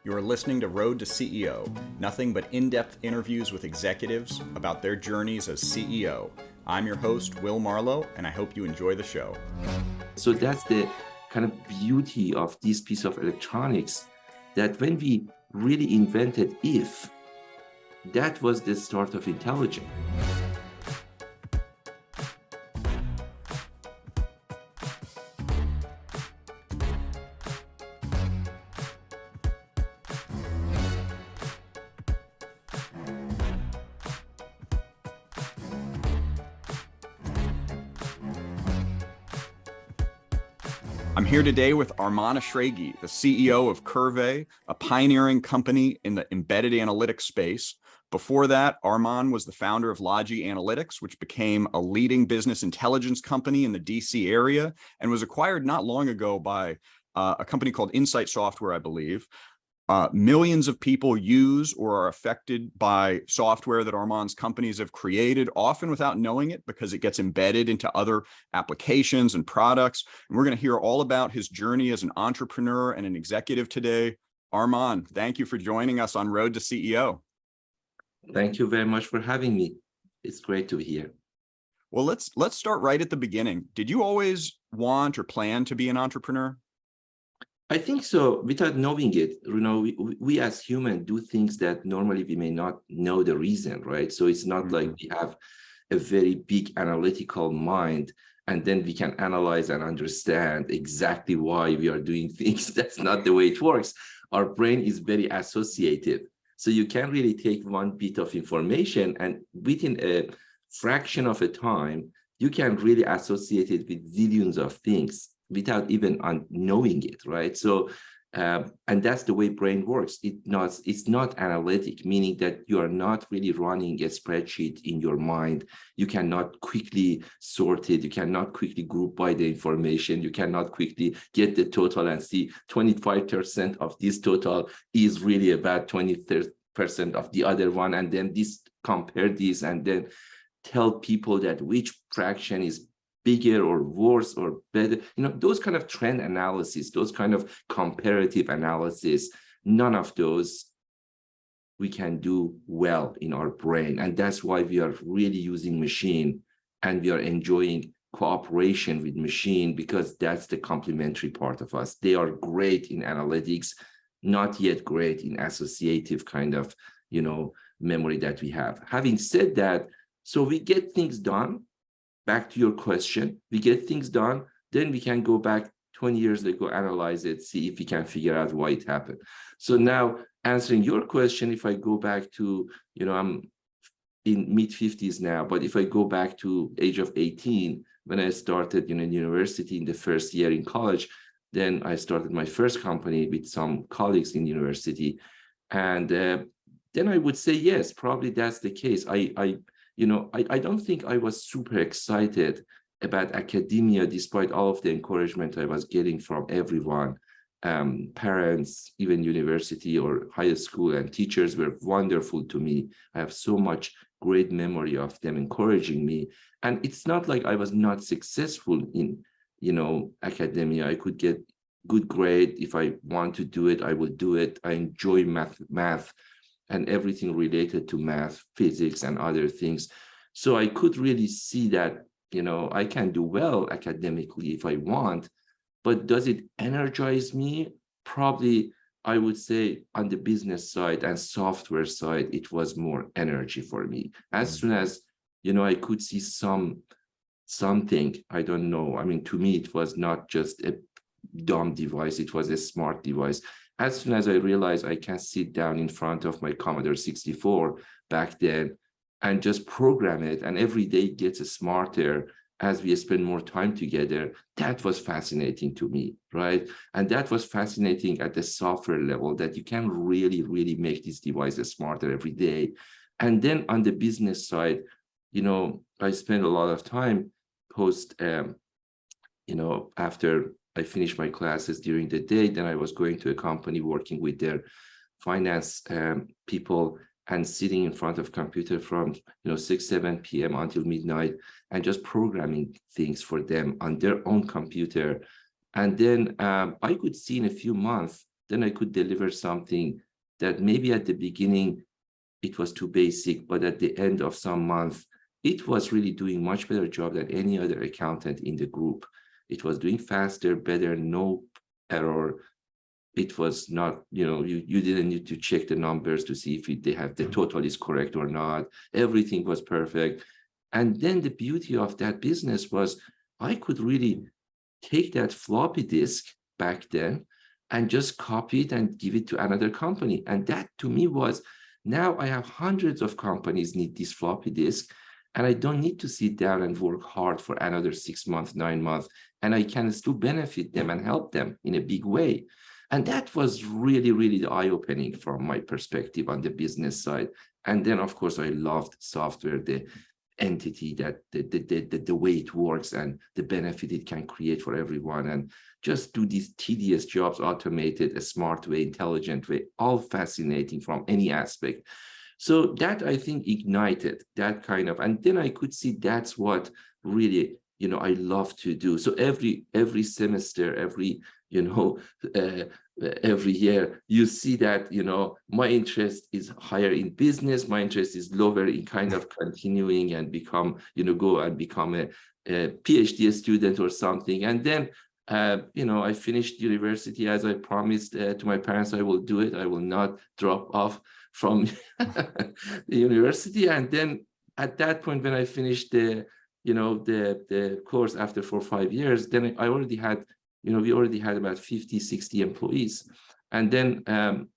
You are listening to Road to CEO, nothing but in-depth interviews with executives about their journeys as CEO. I'm your host, Will Marlow, and I hope you enjoy the show. So that's the kind of beauty of this piece of electronics, that when we really invented if, that was the start of intelligence. I'm here today with Arman Eshraghi, the CEO of Qrvey, a pioneering company in the embedded analytics space. Before that, Arman was the founder of Logi Analytics, which became a leading business intelligence company in the DC area and was acquired not long ago by a company called Insight Software, I believe. Millions of people use or are affected by software that Arman's companies have created, often without knowing it because it gets embedded into other applications and products. And we're going to hear all about his journey as an entrepreneur and an executive today. Arman, thank you for joining us on Road to CEO. Thank you very much for having me. It's great to be here. Well, let's start right at the beginning. Did you always want or plan to be an entrepreneur? I think so, without knowing it. We as humans do things that normally we may not know the reason, right? So it's not like we have a very big analytical mind and then we can analyze and understand exactly why we are doing things. That's not the way it works. Our brain is very associative. So you can really take one bit of information and within a fraction of a time, you can really associate it with zillions of things without even knowing it, right? So, and that's the way brain works. It's not analytic, meaning that you are not really running a spreadsheet in your mind. You cannot quickly sort it. You cannot quickly group by the information. You cannot quickly get the total and see 25% of this total is really about 20% of the other one. And then compare this and then tell people that which fraction is bigger or worse or better, those kind of trend analysis, those kind of comparative analysis, none of those we can do well in our brain. And that's why we are really using machine and we are enjoying cooperation with machine, because that's the complementary part of us. They are great in analytics, not yet great in associative kind of, memory that we have. Having said that, so we get things done. Back to your question, we get things done, then we can go back 20 years ago, analyze it, see if we can figure out why it happened. So now answering your question, if I go back to, I'm in mid-50s now, but if I go back to age of 18, when I started in university in the first year in college, then I started my first company with some colleagues in university. And then I would say, yes, probably that's the case. I don't think I was super excited about academia, despite all of the encouragement I was getting from everyone. Parents, even university or high school, and teachers were wonderful to me. I have so much great memory of them encouraging me. And it's not like I was not successful in, academia. I could get good grade. If I want to do it, I will do it. I enjoy math. And everything related to math, physics, and other things. So I could really see that, I can do well academically if I want, but does it energize me? Probably, I would say on the business side and software side, it was more energy for me. As soon as, I could see something, I don't know. I mean, to me, it was not just a dumb device, it was a smart device. As soon as I realized I can sit down in front of my Commodore 64 back then and just program it, and every day it gets smarter as we spend more time together, that was fascinating to me, right? And that was fascinating at the software level, that you can really, really make these devices smarter every day. And then on the business side, I spent a lot of time after I finished my classes during the day, then I was going to a company working with their finance people and sitting in front of computer from 6, 7 p.m. until midnight and just programming things for them on their own computer. And then I could see in a few months then I could deliver something that maybe at the beginning it was too basic, but at the end of some month, it was really doing much better job than any other accountant in the group. It was doing faster, better, no error. It was not, you didn't need to check the numbers to see if they have the total is correct or not. Everything was perfect. And then the beauty of that business was I could really take that floppy disk back then and just copy it and give it to another company. And that to me was, now I have hundreds of companies need this floppy disk, and I don't need to sit down and work hard for another 6 months, 9 months, and I can still benefit them and help them in a big way. And that was really, really eye-opening from my perspective on the business side. And then, of course, I loved software, the entity, that the way it works and the benefit it can create for everyone, and just do these tedious jobs automated, a smart way, intelligent way, all fascinating from any aspect. So that, I think, ignited that kind of, and then I could see that's what really, I love to do. So every semester, every year, you see that, my interest is higher in business, my interest is lower in kind of continuing and become, go and become a PhD student or something. And then, I finished university as I promised to my parents I will do it. I will not drop off from the university. And then at that point, when I finished the course after 4 or 5 years, then I already had, we already had about 50, 60 employees. And then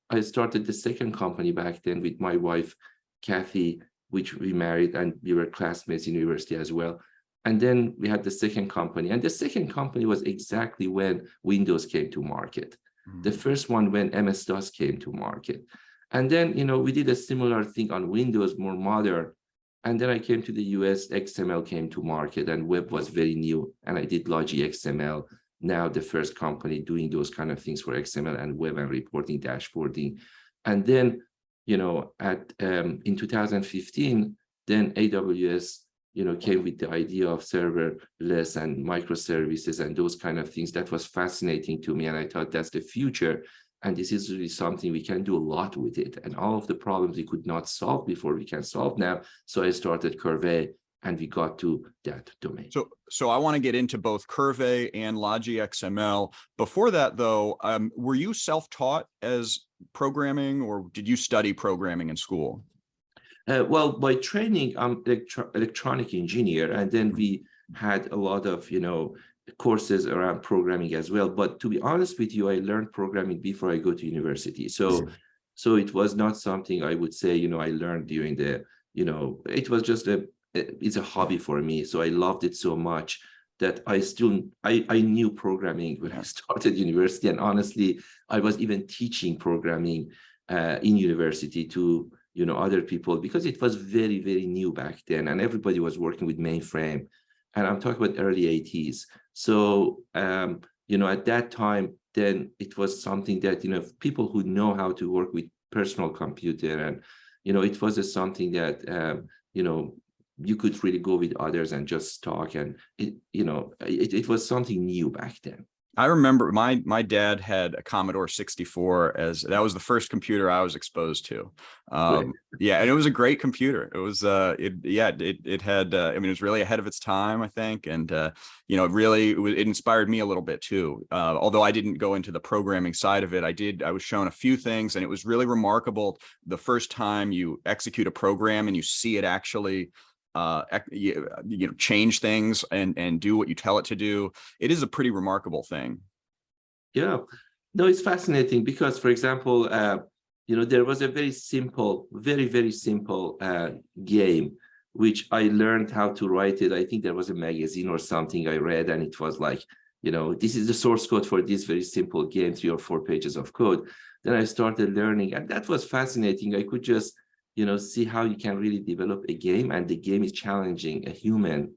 I started the second company back then with my wife, Kathy, which we married, and we were classmates in university as well. And then we had the second company. And the second company was exactly when Windows came to market. The first one when MS-DOS came to market. And then, we did a similar thing on Windows, more modern. And then I came to the US, XML came to market, and web was very new. And I did LogiXML, now the first company doing those kind of things for XML and web and reporting, dashboarding. And then, in 2015, then AWS, came with the idea of serverless and microservices and those kind of things. That was fascinating to me. And I thought that's the future. And this is really something we can do a lot with it. And all of the problems we could not solve before, we can solve now. So I started Qrvey, and we got to that domain. So I want to get into both Qrvey and LogiXML. Before that, though, were you self-taught as programming, or did you study programming in school? Well, by training, I'm electronic engineer, and then we had a lot of, courses around programming as well. But to be honest with you, I learned programming before I go to university. So it was not something I would say, I learned during the, it was just it's a hobby for me. So I loved it so much that I knew programming when I started university. And honestly, I was even teaching programming in university to, other people, because it was very, very new back then. And everybody was working with mainframe. And I'm talking about early 80s. So, at that time, then it was something that, people who know how to work with personal computer, and, it was something that, you could really go with others and just talk. And it was something new back then. I remember my dad had a Commodore 64, as that was the first computer I was exposed to. Yeah, and it was a great computer. It was it had I mean, it was really ahead of its time, I think, and it inspired me a little bit too. Although I didn't go into the programming side of it, I was shown a few things, and it was really remarkable the first time you execute a program and you see it actually change things and do what you tell it to do. It is a pretty remarkable thing. Yeah, no, it's fascinating because, for example, there was a very simple, very, very simple game, which I learned how to write it. I think there was a magazine or something I read, and it was like, this is the source code for this very simple game, 3 or 4 pages of code. Then I started learning, and that was fascinating. I could just see how you can really develop a game, and the game is challenging a human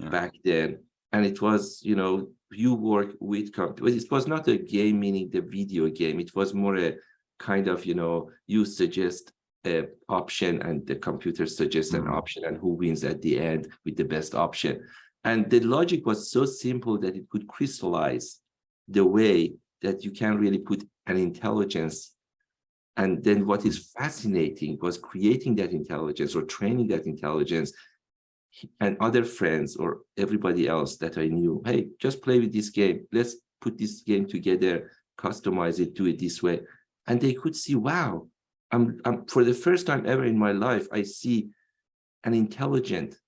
back then. And it was, you work with computers. It was not a game, meaning the video game. It was more a kind of, you suggest an option and the computer suggests an option, and who wins at the end with the best option. And the logic was so simple that it could crystallize the way that you can really put an intelligence. And then what is fascinating was creating that intelligence or training that intelligence, and other friends or everybody else that I knew, hey, just play with this game. Let's put this game together, customize it, do it this way. And they could see, wow, I'm for the first time ever in my life, I see an intelligent,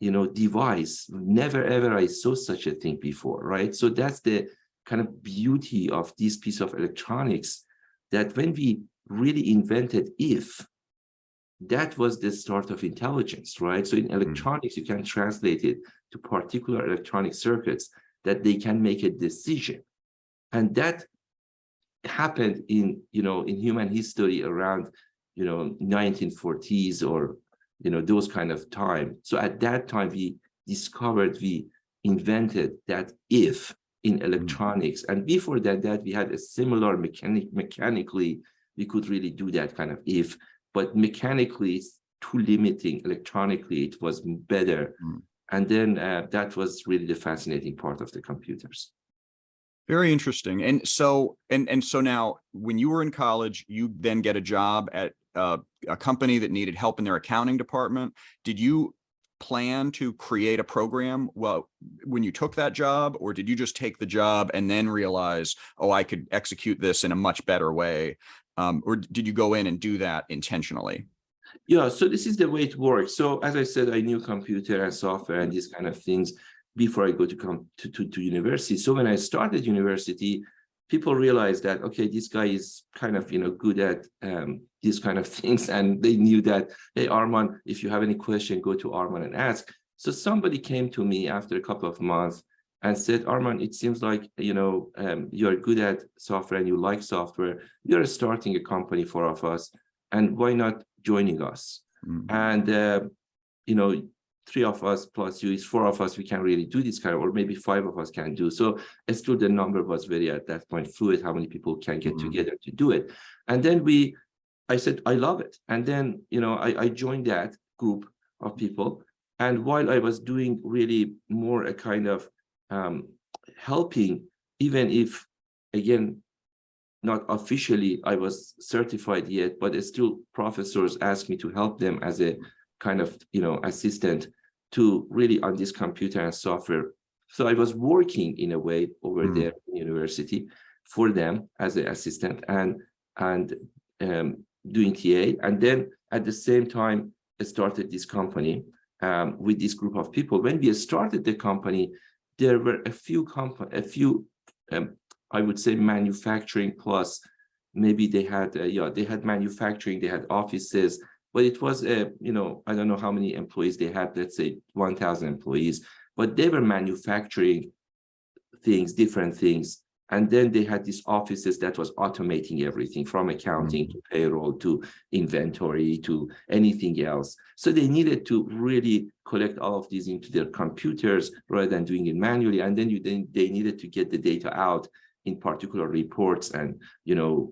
device. Never ever I saw such a thing before, right? So that's the kind of beauty of this piece of electronics, that when we really invented if, that was the start of intelligence, right? So in electronics, you can translate it to particular electronic circuits that they can make a decision. And that happened in, in human history around, 1940s or, those kind of time. So at that time, we invented that if in electronics. And before that we had a similar mechanically, we could really do that kind of if, but mechanically it's too limiting. Electronically, it was better. And then that was really the fascinating part of the computers. Very interesting. And so now when you were in college, you then get a job at a company that needed help in their accounting department. Did you plan to create a program when you took that job, or did you just take the job and then realize, oh, I could execute this in a much better way? Or did you go in and do that intentionally? Yeah, so this is the way it works. So as I said, I knew computer and software and these kind of things before I go to university. So when I started university, people realized that, okay, this guy is kind of, good at these kind of things. And they knew that, hey, Arman, if you have any question, go to Arman and ask. So somebody came to me after a couple of months and said, Arman, it seems like, you're good at software and you like software. You're starting a company, 4 of us, and why not joining us? And, 3 of us plus you is 4 of us, we can really do this kind of, or maybe 5 of us can do. So still the number was very, at that point, fluid, how many people can get together to do it. And then I said, I love it. And then, I joined that group of people. And while I was doing really more a kind of helping, even if, again, not officially I was certified yet, but still professors asked me to help them as a kind of, assistant to really on this computer and software. So I was working in a way over there in university for them as an assistant and doing TA. And then at the same time, I started this company with this group of people. When we started the company, there were a few I would say manufacturing plus, maybe they had they had manufacturing, they had offices, but it was I don't know how many employees they had, let's say 1,000 employees, but they were manufacturing things, different things. And then they had these offices that was automating everything from accounting to payroll to inventory to anything else. So they needed to really collect all of these into their computers rather than doing it manually. And then they needed to get the data out in particular reports and,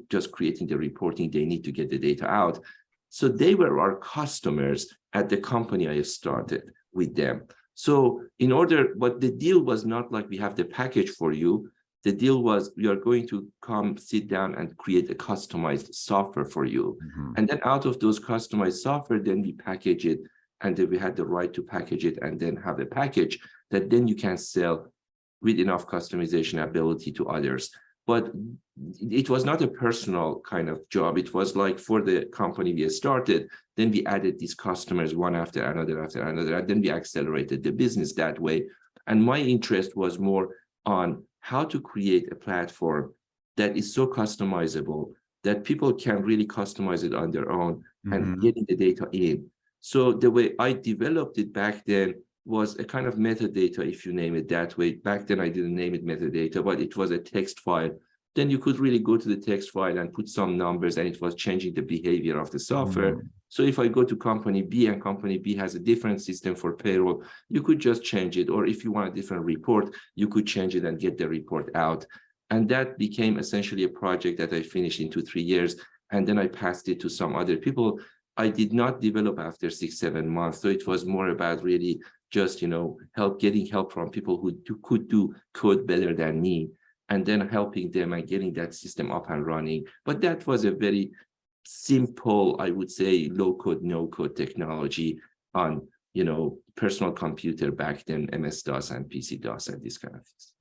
just creating the reporting, they need to get the data out. So they were our customers at the company I started with them. So but the deal was not like we have the package for you. The deal was we are going to come sit down and create a customized software for you. And then out of those customized software, then we package it. And then we had the right to package it and then have a package that then you can sell with enough customization ability to others. But it was not a personal kind of job. It was like for the company we started, then we added these customers one after another, and then we accelerated the business that way. And my interest was more on how to create a platform that is so customizable that people can really customize it on their own and getting the data in. So the way I developed it back then was a kind of metadata, if you name it that way. Back then, I didn't name it metadata, but it was a text file. Then you could really go to the text file and put some numbers, and it was changing the behavior of the software. So if I go to company B and company B has a different system for payroll, you could just change it. Or if you want a different report, you could change it and get the report out. And that became essentially a project that I finished in 2-3 years. And then I passed it to some other people. I did not develop after 6-7 months. So it was more about really just, getting help from people who could do code better than me. and then helping them and getting that system up and running. But that was a very simple, I would say, low-code, no-code technology on, personal computer back then, MS-DOS and PC-DOS and these kind of things.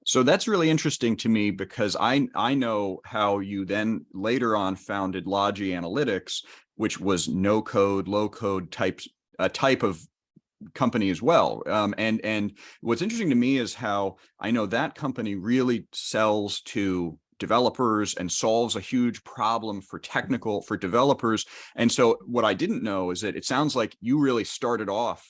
So that's really interesting to me, because I know how you then later on founded Logi Analytics, which was no code, low code type of company as well. And what's interesting to me is how I know that company really sells to developers and solves a huge problem for developers. And so what I didn't know is that it sounds like you really started off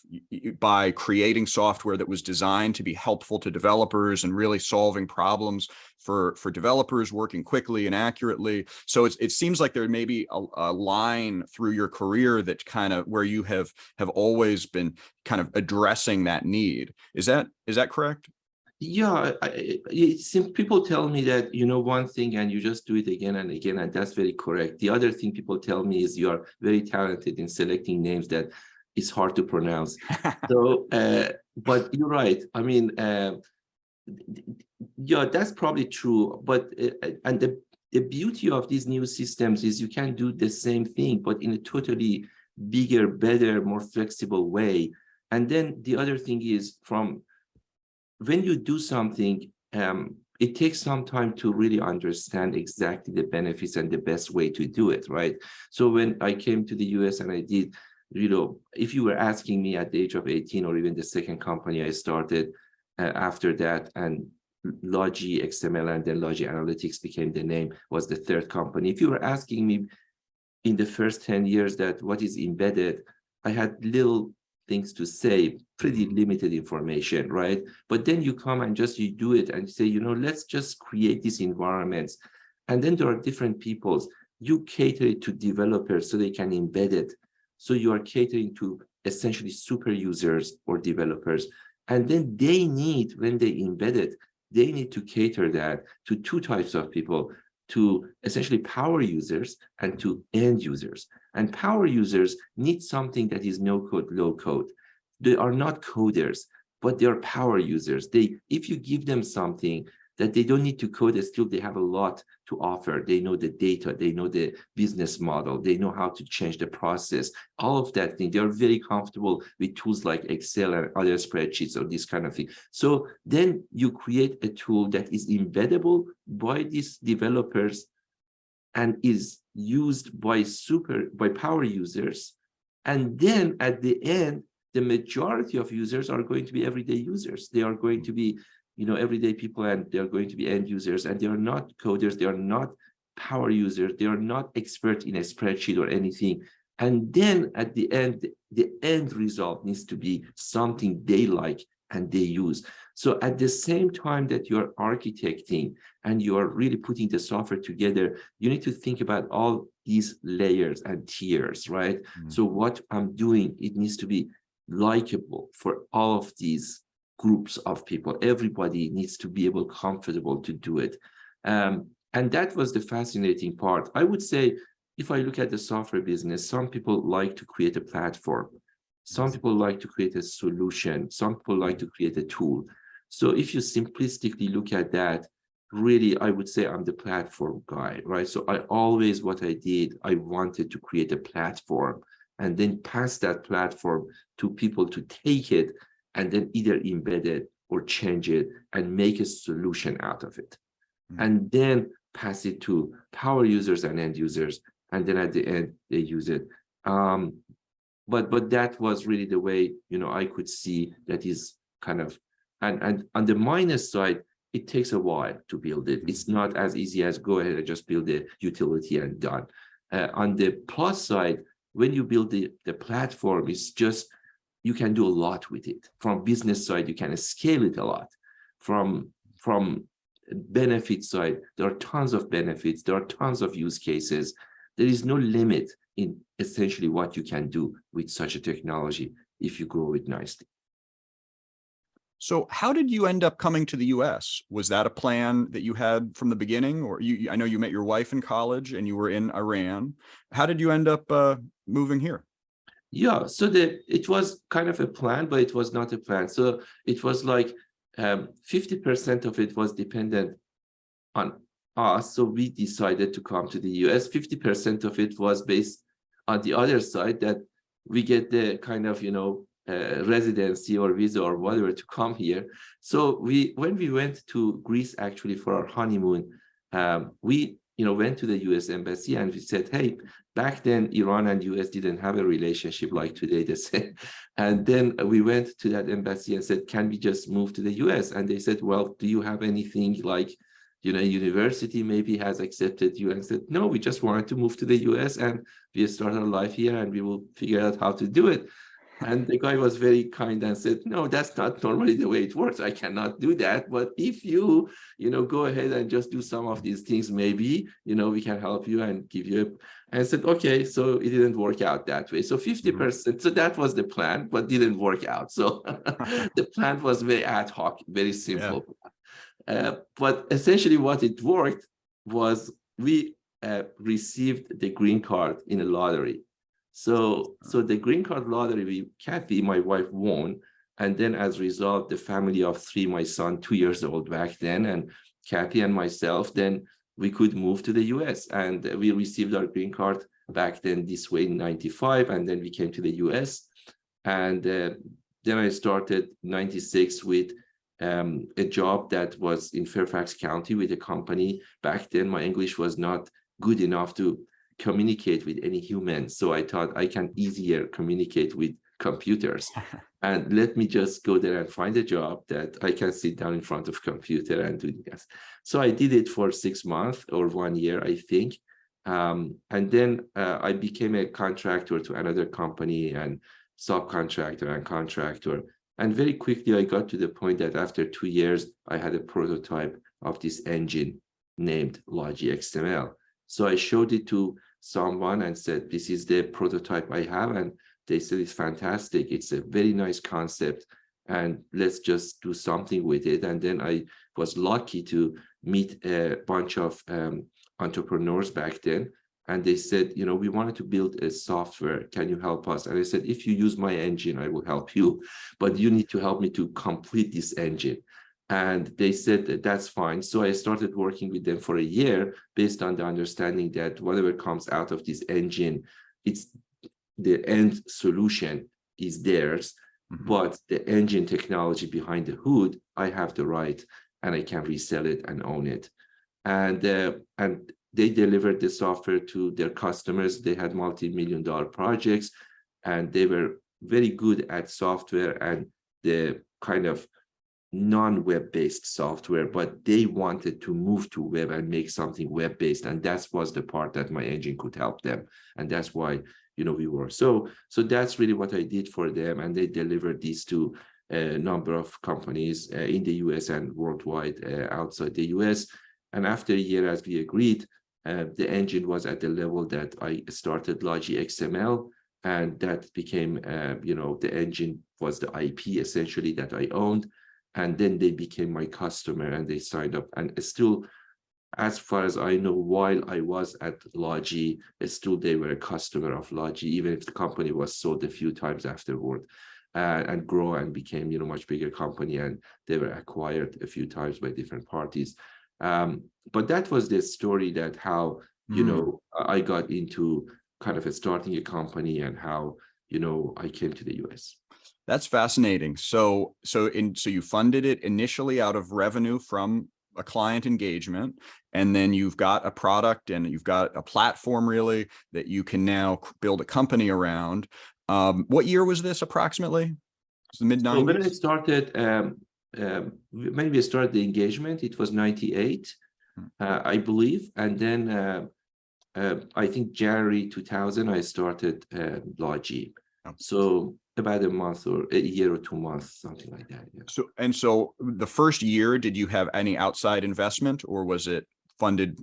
by creating software that was designed to be helpful to developers and really solving problems for developers, working quickly and accurately. So it seems like there may be a line through your career that kind of where you have always been kind of addressing that need. Is that correct? Yeah, people tell me that, one thing and you just do it again and again, and that's very correct. The other thing people tell me is you are very talented in selecting names that is hard to pronounce. So, but you're right. I mean, yeah, that's probably true. But, and the beauty of these new systems is you can do the same thing, but in a totally bigger, better, more flexible way. And then the other thing is when you do something, it takes some time to really understand exactly the benefits and the best way to do it, right? So when I came to the US and I did, if you were asking me at the age of 18 or even the second company I started after that, and LogiXML and then Logi Analytics became the name, was the third company. If you were asking me in the first 10 years that what is embedded, I had little things to say, pretty limited information, right? But then you come and you do it and say, let's just create these environments. And then there are different peoples. You cater it to developers so they can embed it. So you are catering to essentially super users or developers. And then when they embed it, they need to cater that to two types of people, to essentially power users and to end users. And power users need something that is no code, low code. They are not coders, but they are power users. If you give them something that they don't need to code, still they have a lot to offer. They know the data, they know the business model, they know how to change the process, all of that thing. They are very comfortable with tools like Excel and other spreadsheets or this kind of thing. So then you create a tool that is embeddable by these developers and is used by power users. And then at the end, the majority of users are going to be everyday users. They are going to be everyday people, and they're going to be end users, and they are not coders, they are not power users, they are not expert in a spreadsheet or anything. And then at the end result needs to be something they like and they use. So at the same time that you're architecting and you're really putting the software together, you need to think about all these layers and tiers, right? So what I'm doing, it needs to be likable for all of these groups of people. Everybody needs to be comfortable to do it. And that was the fascinating part. I would say, if I look at the software business, some people like to create a platform. Some people like to create a solution. Some people like to create a tool. So if you simplistically look at that, really, I would say I'm the platform guy, right? So what I did, I wanted to create a platform and then pass that platform to people to take it and then either embed it or change it and make a solution out of it. And then pass it to power users and end users. And then at the end, they use it. But that was really the way, I could see that is kind of, and on the minus side, it takes a while to build it. It's not as easy as go ahead and just build the utility and done. On the plus side, when you build the platform, it's just, you can do a lot with it. From business side, you can scale it a lot. From benefit side, there are tons of benefits. There are tons of use cases. There is no limit in essentially what you can do with such a technology if you grow it nicely. So how did you end up coming to the US? Was that a plan that you had from the beginning? Or I know you met your wife in college and you were in Iran. How did you end up moving here? Yeah, so it was kind of a plan, but it was not a plan. So it was like 50% of it was dependent on us. So we decided to come to the US. 50% of it was based on the other side, that we get the kind of, residency or visa or whatever to come here. So when we went to Greece actually for our honeymoon, we went to the US embassy and we said, hey, back then Iran and US didn't have a relationship like today, they said. And then we went to that embassy and said, can we just move to the US? And they said, well, do you have anything like, university maybe has accepted you? And I said, no, we just wanted to move to the US and we start our life here and we will figure out how to do it. And the guy was very kind and said, no, that's not normally the way it works. I cannot do that. But if you, go ahead and just do some of these things, maybe, we can help you and give you And I said, okay, so it didn't work out that way. So 50%, so that was the plan, but didn't work out. So the plan was very ad hoc, very simple. Yeah. But essentially what it worked was we received the green card in a lottery. So the green card lottery, Kathy, my wife, won. And then as a result, the family of three, my son, 2 years old back then, and Kathy and myself, then we could move to the US. And we received our green card back then this way in 95. And then we came to the US. And then I started 96 with a job that was in Fairfax County with a company. Back then, my English was not good enough to communicate with any humans. So I thought I can easier communicate with computers. And let me just go there and find a job that I can sit down in front of computer and do this. So I did it for 6 months or 1 year, I think. And then I became a contractor to another company and subcontractor and contractor. And very quickly, I got to the point that after 2 years, I had a prototype of this engine named LogiXML. So I showed it to someone and said, this is the prototype I have. And they said, it's fantastic. It's a very nice concept. And let's just do something with it. And then I was lucky to meet a bunch of entrepreneurs back then. And they said, we wanted to build a software. Can you help us? And I said, if you use my engine, I will help you. But you need to help me to complete this engine. And they said that that's fine. So I started working with them for a year based on the understanding that whatever comes out of this engine, it's the end solution is theirs. Mm-hmm. But the engine technology behind the hood, I have the right and I can resell it and own it. And they delivered the software to their customers. They had multi-million-dollar projects, and they were very good at software and the kind of non-web-based software, but they wanted to move to web and make something web-based. And that was the part that my engine could help them. And that's why, we were. So that's really what I did for them. And they delivered these to a number of companies in the US and worldwide outside the US. And after a year, as we agreed, the engine was at the level that I started LogiXML, and that became, the engine was the IP essentially that I owned. And then they became my customer and they signed up. And still, as far as I know, while I was at Logi, still they were a customer of Logi, even if the company was sold a few times afterward and grow and became, much bigger company. And they were acquired a few times by different parties. But that was the story that how, I got into kind of starting a company and how, I came to the US. That's fascinating. So you funded it initially out of revenue from a client engagement, and then you've got a product and you've got a platform really that you can now build a company around. What year was this approximately? It's the mid-90s? So when I started, when we started the engagement, it was 98, I believe. And then I think January 2000, I started Logi. So about a month or a year or 2 months, something like that. Yeah. So the first year, did you have any outside investment, or was it funded?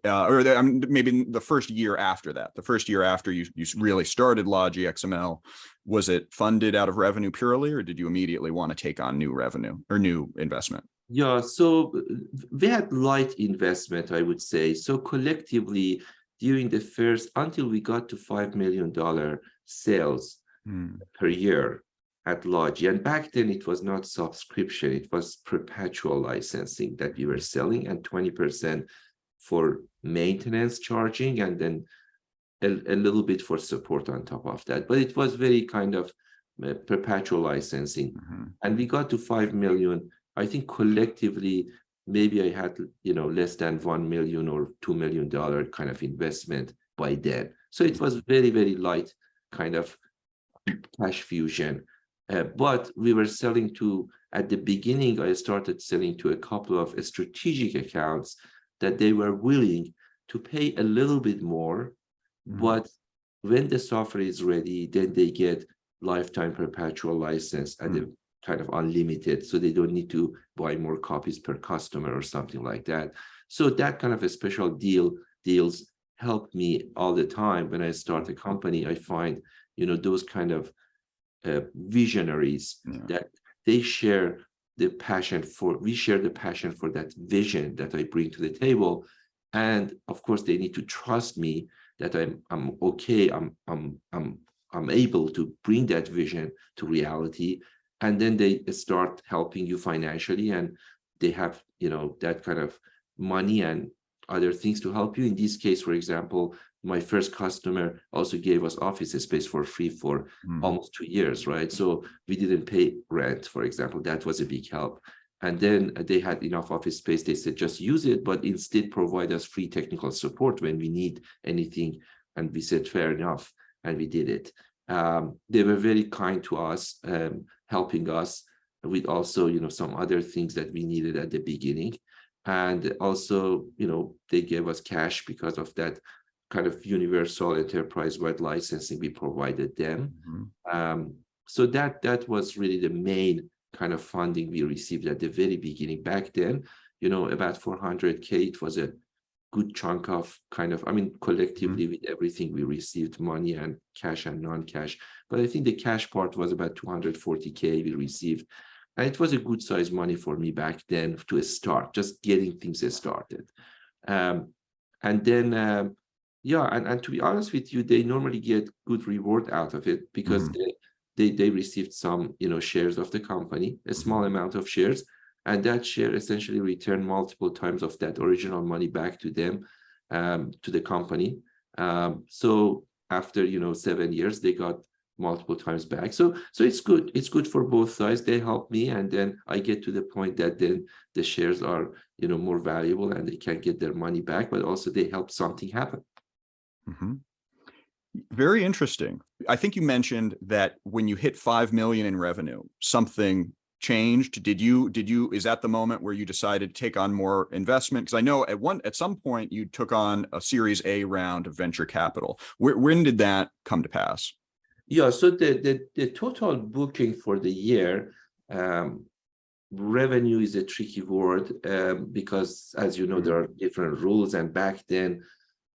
Or maybe the first year after that, the first year after you really started LogiXML, was it funded out of revenue purely, or did you immediately want to take on new revenue or new investment? Yeah, so we had light investment, I would say. So collectively, during the first, until we got to $5 million sales per year, at Logi. And back then it was not subscription, it was perpetual licensing that we were selling, and 20% for maintenance charging, and then a little bit for support on top of that. But it was very kind of perpetual licensing. And we got to 5 million. I think collectively, maybe I had, less than 1 million or $2 million kind of investment by then. So it was very, very light kind of cash fusion. But we were selling to, at the beginning, I started selling to a couple of strategic accounts that they were willing to pay a little bit more. But when the software is ready, then they get lifetime perpetual license at a kind of unlimited, so they don't need to buy more copies per customer or something like that. So that kind of a special deals help me all the time. When I start a company, I find, those kind of visionaries that they share the passion for, we share the passion for that vision that I bring to the table. And of course, they need to trust me that I'm okay, I'm able to bring that vision to reality. And then they start helping you financially, and they have, that kind of money and other things to help you. In this case, for example, my first customer also gave us office space for free for almost 2 years, right? So we didn't pay rent, for example. That was a big help. And then they had enough office space. They said, just use it, but instead provide us free technical support when we need anything. And we said, fair enough. And we did it. They were very kind to us, helping us with also, some other things that we needed at the beginning. And also, they gave us cash because of that kind of universal enterprise-wide licensing we provided them. So that was really the main kind of funding we received at the very beginning. Back then, about 400K, it was a good chunk of kind of, collectively with everything we received, money and cash and non-cash. But I think the cash part was about 240K we received. And it was a good size money for me back then to start, just getting things started. And then, and to be honest with you, they normally get good reward out of it because they received some, shares of the company, a small amount of shares, and that share essentially returned multiple times of that original money back to them, to the company. So after, 7 years, they got multiple times back. So it's good. It's good for both sides. They help me, and then I get to the point that then the shares are, more valuable and they can get their money back, but also they help something happen. Very interesting. I think you mentioned that when you hit 5 million in revenue, something changed. Is that the moment where you decided to take on more investment? Because I know at some point you took on a Series A round of venture capital. When did that come to pass? Yeah, so the total booking for the year, revenue is a tricky word, because as you know, there are different rules, and back then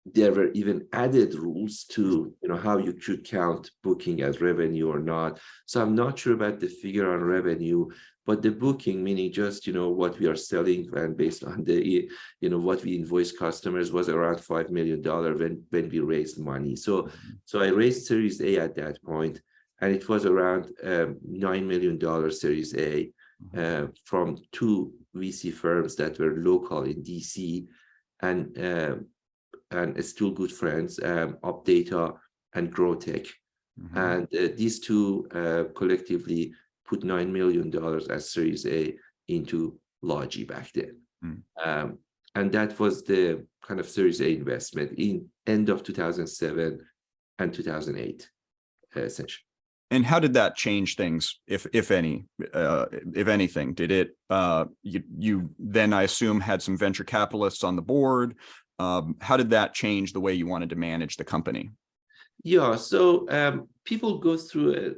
there were even added rules to how you could count booking as revenue or not. So I'm not sure about the figure on revenue, but the booking, meaning just what we are selling, and based on the what we invoice customers, was around $5 million when we raised money. So I raised Series A at that point, and it was around $9 million Series A from 2 VC firms that were local in DC, and still good friends, UpData and GrowTech. And these two collectively put $9 million as Series A into Logi back then. And that was the kind of Series A investment in end of 2007 and 2008, essentially. And how did that change things, if anything? Did it, you then, I assume, had some venture capitalists on the board? How did that change the way you wanted to manage the company? Yeah, so people go through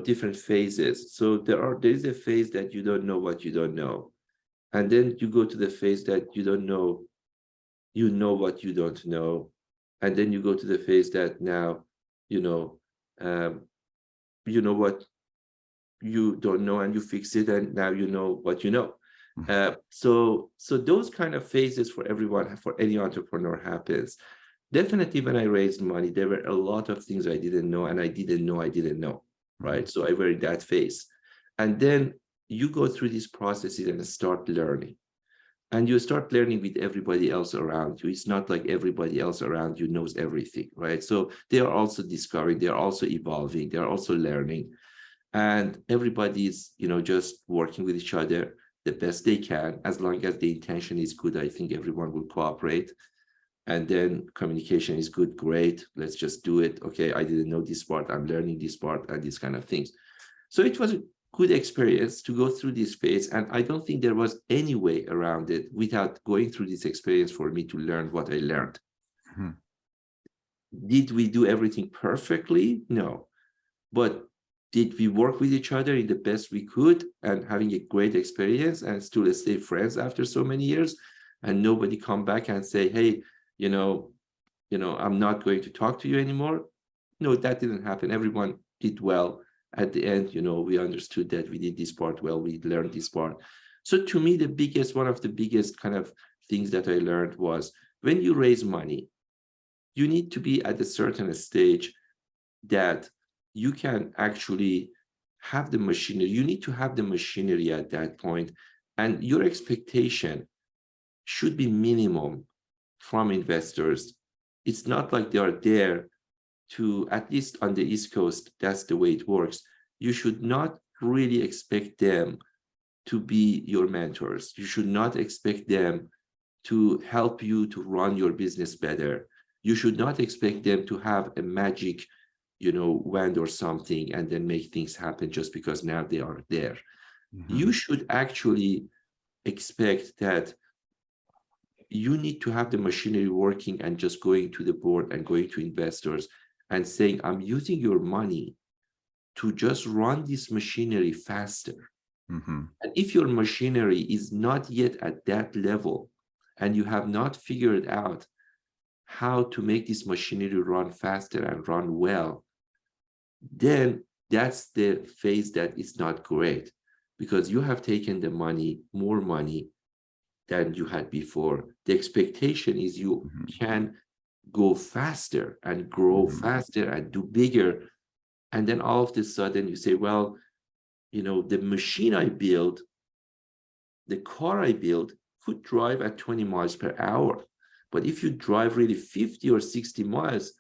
different phases. So there is a phase that you don't know what you don't know, and then you go to the phase that you don't know, what you don't know, and then you go to the phase that now what you don't know, and you fix it, and now you know what you know. So those kind of phases for everyone, for any entrepreneur, happens. Definitely when I raised money, there were a lot of things I didn't know, and I didn't know. right? So I were in that phase. And then you go through these processes and start learning. And you start learning with everybody else around you. It's not like everybody else around you knows everything, right? So they are also discovering, they are also evolving, they are also learning. And everybody is, just working with each other the best they can. As long as the intention is good, I think everyone will cooperate. And then communication is good, great, let's just do it. Okay, I didn't know this part, I'm learning this part, and these kind of things. So it was a good experience to go through this phase. And I don't think there was any way around it without going through this experience for me to learn what I learned. Hmm. Did we do everything perfectly? No. But did we work with each other in the best we could and having a great experience and still stay friends after so many years, and nobody come back and say, hey, I'm not going to talk to you anymore? No, that didn't happen. Everyone did well. At the end, we understood that we did this part well, we learned this part. So to me, one of the biggest kind of things that I learned was, when you raise money, you need to be at a certain stage that you can actually have the machinery. You need to have the machinery at that point, and your expectation should be minimum from investors. It's not like they are there to, at least on the East Coast, that's the way it works. You should not really expect them to be your mentors. You should not expect them to help you to run your business better. You should not expect them to have a magic, wand or something and then make things happen just because now they are there. Mm-hmm. You should actually expect that you need to have the machinery working and just going to the board and going to investors and saying, I'm using your money to just run this machinery faster. Mm-hmm. And if your machinery is not yet at that level and you have not figured out how to make this machinery run faster and run well, then that's the phase that is not great, because you have taken the money, more money than you had before. The expectation is you can go faster and grow faster and do bigger. And then all of a sudden you say, well, the machine I build, the car I build could drive at 20 miles per hour. But if you drive really 50 or 60 miles,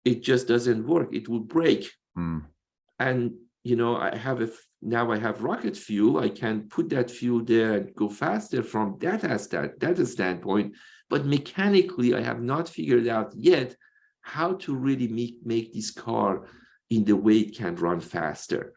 it just doesn't work. It will break. And, now I have rocket fuel. I can put that fuel there and go faster from that standpoint. But mechanically, I have not figured out yet how to really make this car in the way it can run faster.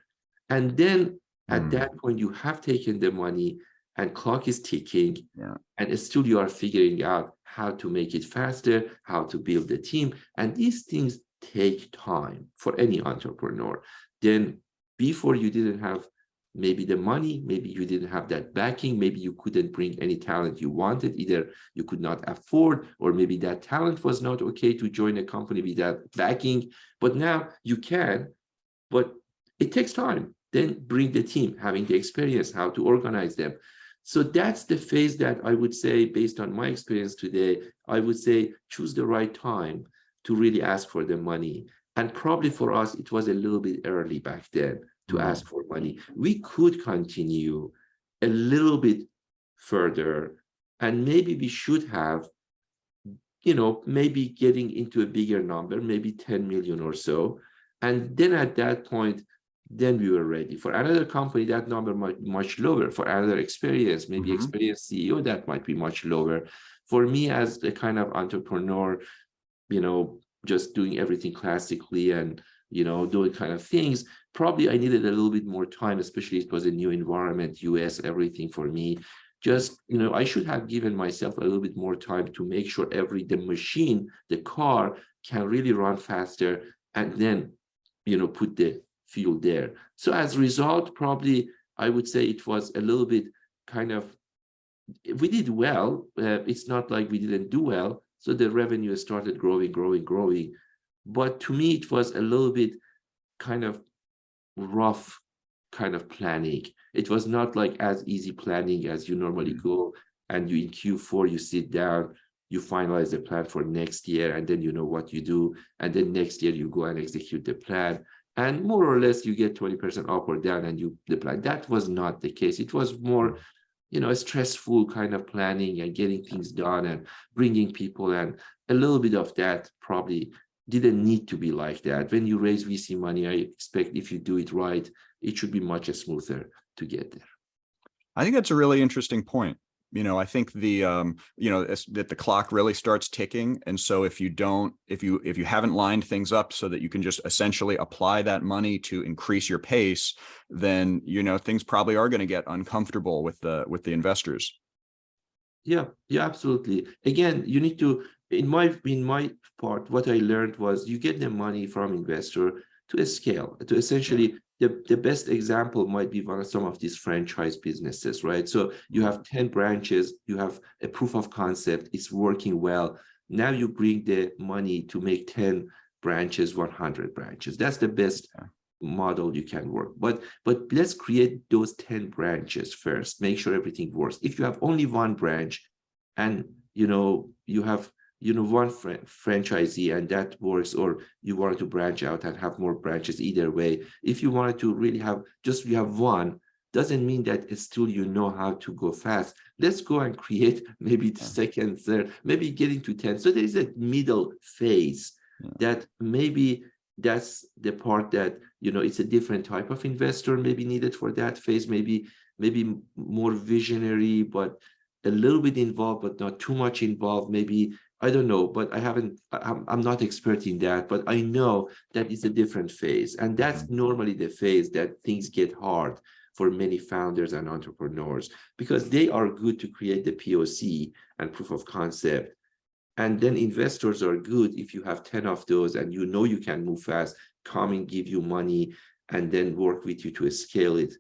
And then at that point, you have taken the money and clock is ticking. Yeah. And still you are figuring out how to make it faster, how to build the team. And these things take time for any entrepreneur. Then before, you didn't have maybe the money, maybe you didn't have that backing, maybe you couldn't bring any talent you wanted, either you could not afford, or maybe that talent was not okay to join a company with that backing. But now you can, but it takes time. Then bring the team, having the experience, how to organize them. So that's the phase that I would say, based on my experience today, I would say choose the right time to really ask for the money. And probably for us, it was a little bit early back then to ask for money. We could continue a little bit further, and maybe we should have, maybe getting into a bigger number, maybe 10 million or so. And then at that point, then we were ready. For another company, that number might be much lower. For another experience, maybe experienced CEO, that might be much lower. For me, as the kind of entrepreneur, just doing everything classically and, doing kind of things, probably I needed a little bit more time, especially it was a new environment, US, everything for me. Just, I should have given myself a little bit more time to make sure the machine, the car can really run faster, and then, put the fuel there. So as a result, probably I would say it was a little bit kind of, we did well. It's not like we didn't do well. So the revenue started growing. But to me, it was a little bit kind of rough kind of planning. It was not like as easy planning as you normally go, and you in Q4, you sit down, you finalize the plan for next year, and then you know what you do. And then next year you go and execute the plan. and more or less you get 20% up or down and you deploy. That was not the case. It was more, a stressful kind of planning and getting things done and bringing people, and a little bit of that probably didn't need to be like that. When you raise VC money, I expect if you do it right, it should be much smoother to get there. I think that's a really interesting point. I think that the clock really starts ticking. And so if you haven't lined things up so that you can just essentially apply that money to increase your pace, then, things probably are going to get uncomfortable with the investors. Yeah, absolutely. Again, you need to, in my part, what I learned was you get the money from investor to scale, to essentially, the best example might be some of these franchise businesses, right? So you have 10 branches, you have a proof of concept, it's working well. Now you bring the money to make 10 branches, 100 branches. That's the best model you can work. But let's create those 10 branches first, make sure everything works. If you have only one branch and you have one franchisee and that works, or you wanted to branch out and have more branches, either way, if you wanted to really you have one, doesn't mean that it's still how to go fast. Let's go and create maybe the second, third, maybe getting to 10. So there is a middle phase that maybe that's the part that it's a different type of investor maybe needed for that phase, maybe more visionary but a little bit involved but not too much involved, maybe, I don't know, but I'm not expert in that, but I know that it's a different phase. And that's normally the phase that things get hard for many founders and entrepreneurs, because they are good to create the POC and proof of concept. And then investors are good if you have 10 of those and you can move fast, come and give you money and then work with you to scale it.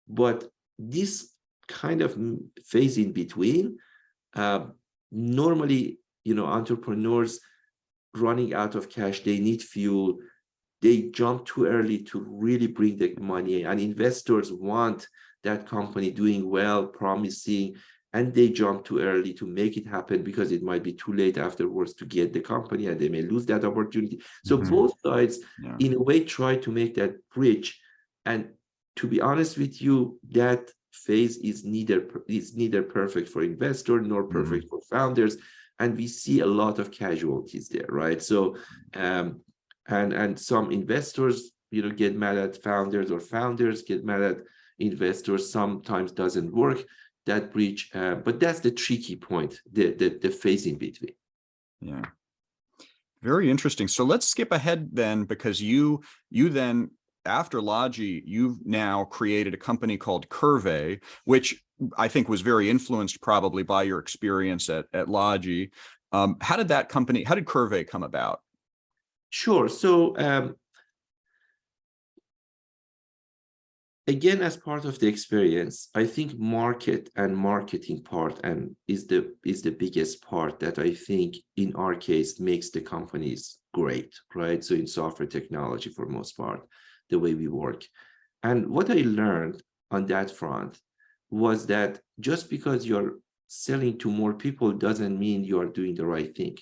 But this kind of phase in between, normally, entrepreneurs running out of cash, they need fuel, they jump too early to really bring the money, and investors want that company doing well, promising, and they jump too early to make it happen because it might be too late afterwards to get the company and they may lose that opportunity. So both sides, in a way, try to make that bridge. And to be honest with you, that phase is neither perfect for investor nor perfect for founders. And we see a lot of casualties there, right? So, and some investors, get mad at founders, or founders get mad at investors. Sometimes doesn't work, that bridge, but that's the tricky point, the phase in between. Yeah, very interesting. So let's skip ahead then, because you then, after Logi, you've now created a company called Qrvey, which I think was very influenced probably by your experience at Logi. How did Qrvey come about? Sure. So again, as part of the experience, I think market and marketing part is the biggest part that I think in our case makes the companies great, right? So in software technology, for most part, the way we work. And what I learned on that front was that just because you're selling to more people doesn't mean you are doing the right thing.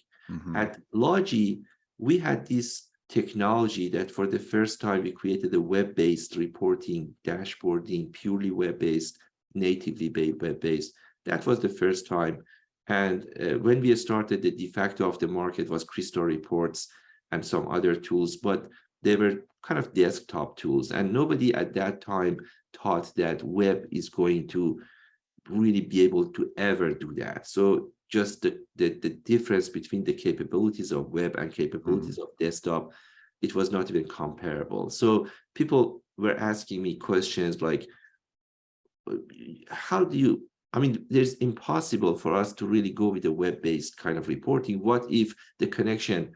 At Logi, we had this technology that for the first time we created a web-based reporting, dashboarding, purely web-based, natively web-based. That was the first time. And when we started, the de facto of the market was Crystal reports and some other tools, but they were kind of desktop tools. And nobody at that time thought that web is going to really be able to ever do that. So just the difference between the capabilities of web and capabilities of desktop, it was not even comparable. So people were asking me questions like, how do you, there's impossible for us to really go with a web-based kind of reporting. What if the connection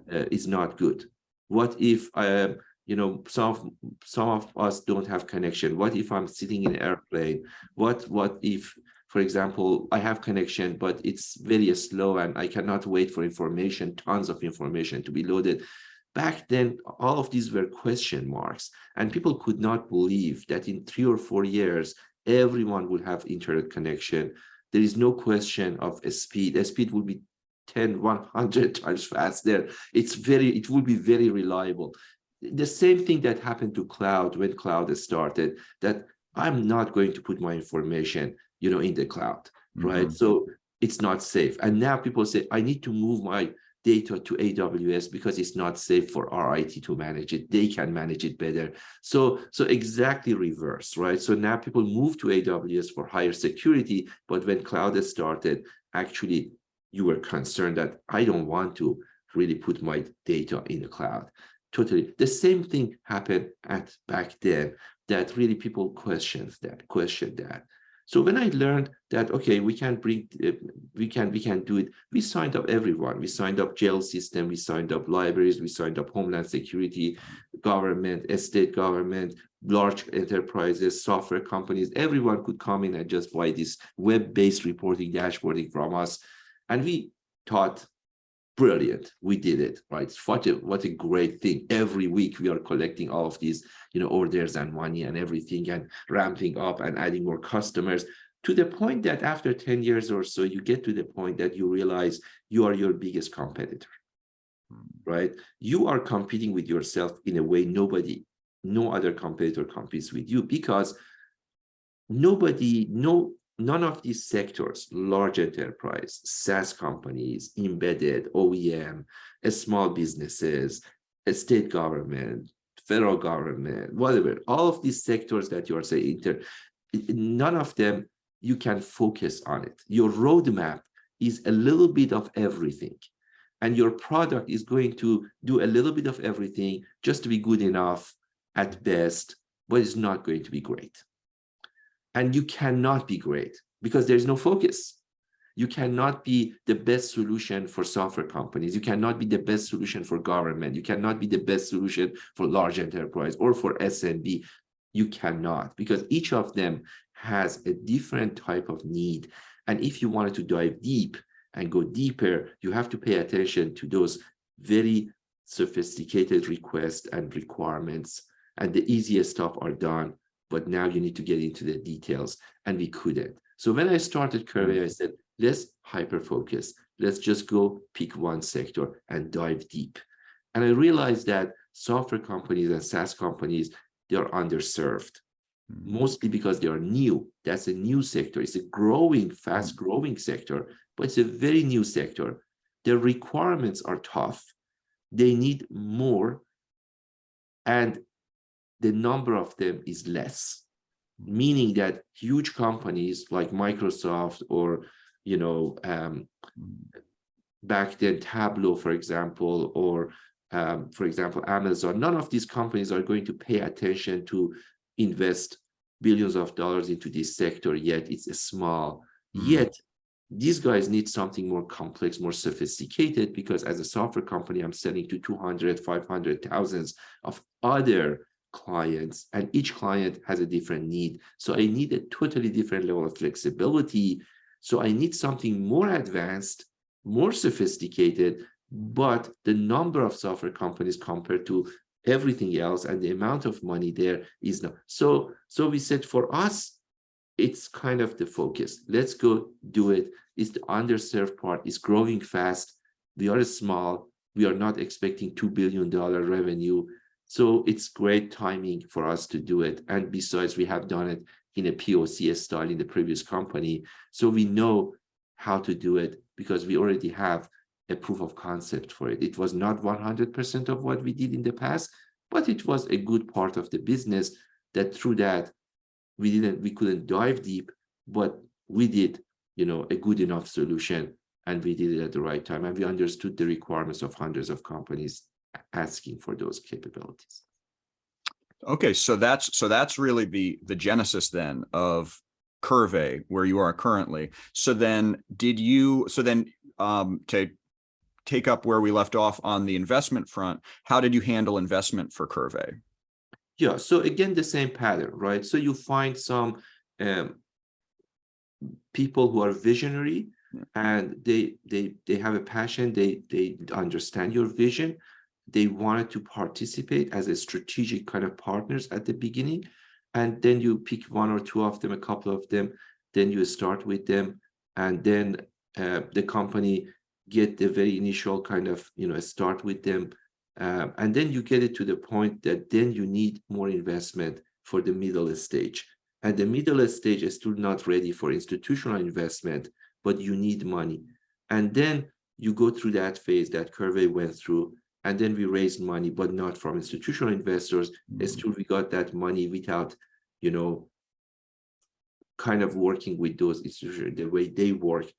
is not good? What if some of us don't have connection? What if I'm sitting in an airplane? What if, for example, I have connection, but it's very slow and I cannot wait for information, tons of information to be loaded? Back then, all of these were question marks, and people could not believe that in 3 or 4 years, everyone would have internet connection. There is no question of a speed. A speed will be 10, 100 times faster. It will be very reliable. the same thing that happened to cloud when cloud started, that I'm not going to put my information, in the cloud, right? So it's not safe. And now people say, I need to move my data to AWS because it's not safe for our IT to manage it. They can manage it better. So exactly reverse, right? So now people move to AWS for higher security, but when cloud started, actually you were concerned that I don't want to really put my data in the cloud. Totally. The same thing happened back then, that really people questioned that. So when I learned that, okay, we can do it, we signed up everyone. We signed up jail system, we signed up libraries, we signed up Homeland Security, government, state government, large enterprises, software companies. Everyone could come in and just buy this web-based reporting, dashboarding from us. And we thought, brilliant, we did it, right? What a great thing. Every week we are collecting all of these, orders and money and everything, and ramping up and adding more customers, to the point that after 10 years or so, you get to the point that you realize you are your biggest competitor, right? You are competing with yourself in a way no other competitor competes with you, because none of these sectors, large enterprise, SaaS companies, embedded, OEM, small businesses, state government, federal government, whatever, all of these sectors that you are saying, none of them you can focus on it. Your roadmap is a little bit of everything. And your product is going to do a little bit of everything just to be good enough at best, but it's not going to be great. And you cannot be great because there's no focus. You cannot be the best solution for software companies. You cannot be the best solution for government. You cannot be the best solution for large enterprise or for SMB. You cannot, because each of them has a different type of need. And if you wanted to dive deep and go deeper, you have to pay attention to those very sophisticated requests and requirements. And the easiest stuff are done, but now you need to get into the details, and we couldn't. So when I started Qrvey, I said, let's hyper-focus. Let's just go pick one sector and dive deep. And I realized that software companies and SaaS companies, they are underserved, mostly because they are new. That's a new sector. It's a growing, fast-growing sector, but it's a very new sector. Their requirements are tough. They need more, and the number of them is less, meaning that huge companies like Microsoft or, back then Tableau, for example, or for example, Amazon, none of these companies are going to pay attention to invest billions of dollars into this sector, yet it's a small. Yet these guys need something more complex, more sophisticated, because as a software company, I'm selling to 200, 500, thousands of other clients, and each client has a different need. So I need a totally different level of flexibility. So I need something more advanced, more sophisticated, but the number of software companies compared to everything else and the amount of money there is not. So we said, for us, it's kind of the focus. Let's go do it. It's the underserved part. It's growing fast. We are small. We are not expecting $2 billion revenue. So it's great timing for us to do it. And besides, we have done it in a POC style in the previous company. So we know how to do it because we already have a proof of concept for it. It was not 100% of what we did in the past, but it was a good part of the business that through that, we couldn't dive deep, but we did, a good enough solution, and we did it at the right time. And we understood the requirements of hundreds of companies asking for those capabilities. Okay, so that's really the genesis then of Qrvey, where you are currently. So then to take up where we left off on the investment front, how did you handle investment for Qrvey? Yeah, so again, the same pattern, right? So you find some people who are visionary, and they have a passion, they understand your vision. They wanted to participate as a strategic kind of partners at the beginning. And then you pick one or two of them, a couple of them, then you start with them. And then the company get the very initial kind of, start with them. And then you get it to the point that then you need more investment for the middle stage. And the middle stage is still not ready for institutional investment, but you need money. And then you go through that phase that Qrvey went through, and then we raised money, but not from institutional investors. Still, we got that money without, kind of working with those institutions the way they work.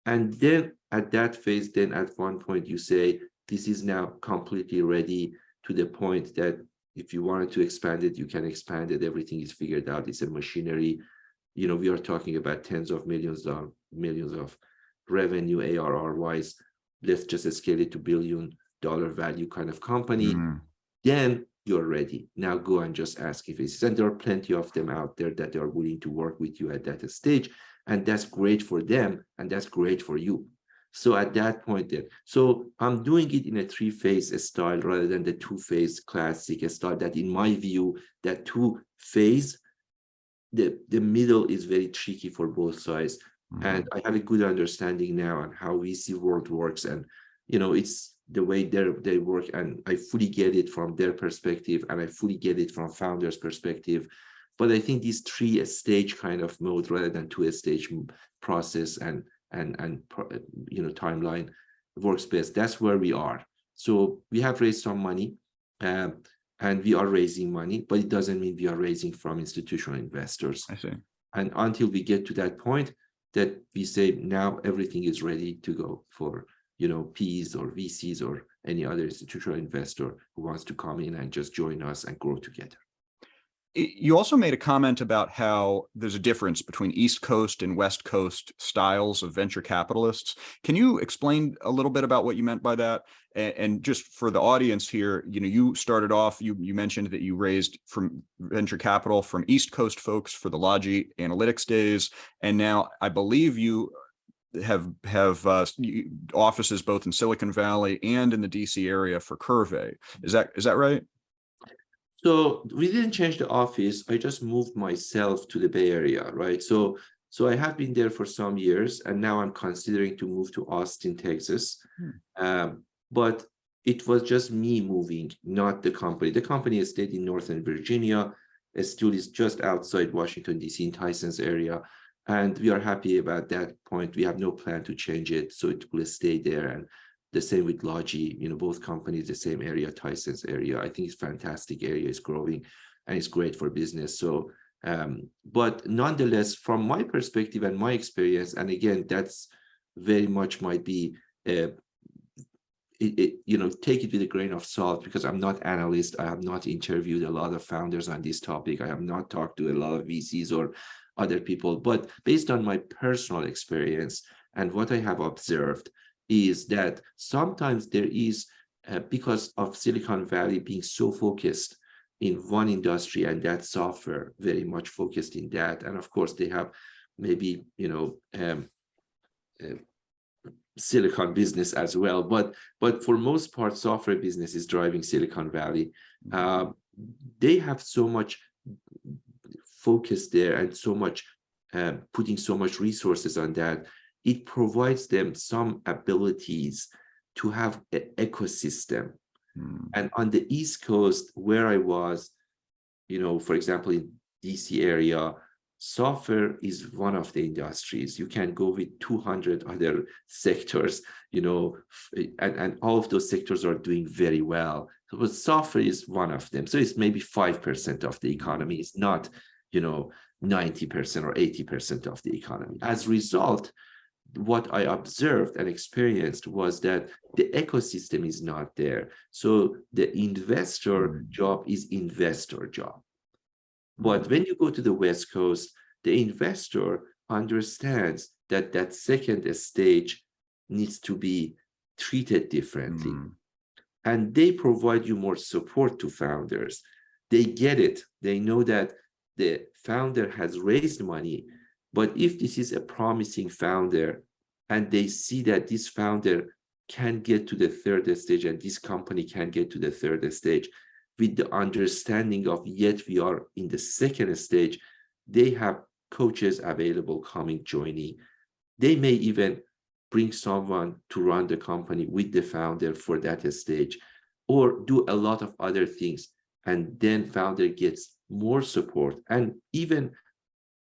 And then at that phase, then at one point you say, this is now completely ready to the point that if you wanted to expand it, you can expand it. Everything is figured out. It's a machinery. We are talking about tens of millions of revenue, ARR wise. Let's just scale it to $1 billion value kind of company. Then you're ready. Now go and just ask if it's, and there are plenty of them out there that are willing to work with you at that stage. And that's great for them. And that's great for you. So at that point then, so I'm doing it in a 3-phase style rather than the 2-phase classic style that in my view, that 2-phase, the middle is very tricky for both sides. And I have a good understanding now on how VC world works. And, it's the way they work. And I fully get it from their perspective. And I fully get it from founders' perspective. But I think this 3-stage kind of mode rather than 2-stage process and timeline works best. That's where we are. So we have raised some money and we are raising money, but it doesn't mean we are raising from institutional investors. I see. And until we get to that point that we say now everything is ready to go for Ps or VCs or any other institutional investor who wants to come in and just join us and grow together. You also made a comment about how there's a difference between East Coast and West Coast styles of venture capitalists. Can you explain a little bit about what you meant by that? And just for the audience here, you started off, you mentioned that you raised from venture capital from East Coast folks for the Logi analytics days. And now I believe you have offices both in Silicon Valley and in the DC area for Qrvey. Is that right? So we didn't change the office. I just moved myself to the Bay Area, right? So I have been there for some years, and now I'm considering to move to Austin, Texas. But it was just me moving, not the company. The company is stayed in Northern Virginia. It still is just outside Washington, D.C. in Tyson's area. And we are happy about that point. We have no plan to change it. So it will stay there. And the same with Logi, both companies, the same area, Tyson's area. I think it's a fantastic area. It's growing and it's great for business. So, but nonetheless, from my perspective and my experience, and again, that's very much might be, take it with a grain of salt because I'm not an analyst. I have not interviewed a lot of founders on this topic. I have not talked to a lot of VCs or other people, but based on my personal experience and what I have observed, is that sometimes there is, because of Silicon Valley being so focused in one industry and that software very much focused in that. And of course, they have maybe, Silicon business as well. But for most part, software business is driving Silicon Valley. They have so much focus there and so much, putting so much resources on that. It provides them some abilities to have an ecosystem. And on the East Coast, where I was, for example, in DC area, software is one of the industries. You can go with 200 other sectors, and all of those sectors are doing very well. But software is one of them. So it's maybe 5% of the economy. It's not, 90% or 80% of the economy. As a result, what I observed and experienced was that the ecosystem is not there. So the investor job is investor job. But when you go to the West Coast, the investor understands that that second stage needs to be treated differently. And they provide you more support to founders. They get it. They know that the founder has raised money. But if this is a promising founder and they see that this founder can get to the third stage and this company can get to the third stage with the understanding of yet we are in the second stage, they have coaches available coming, joining. They may even bring someone to run the company with the founder for that stage. or do a lot of other things. And then founder gets more support, and even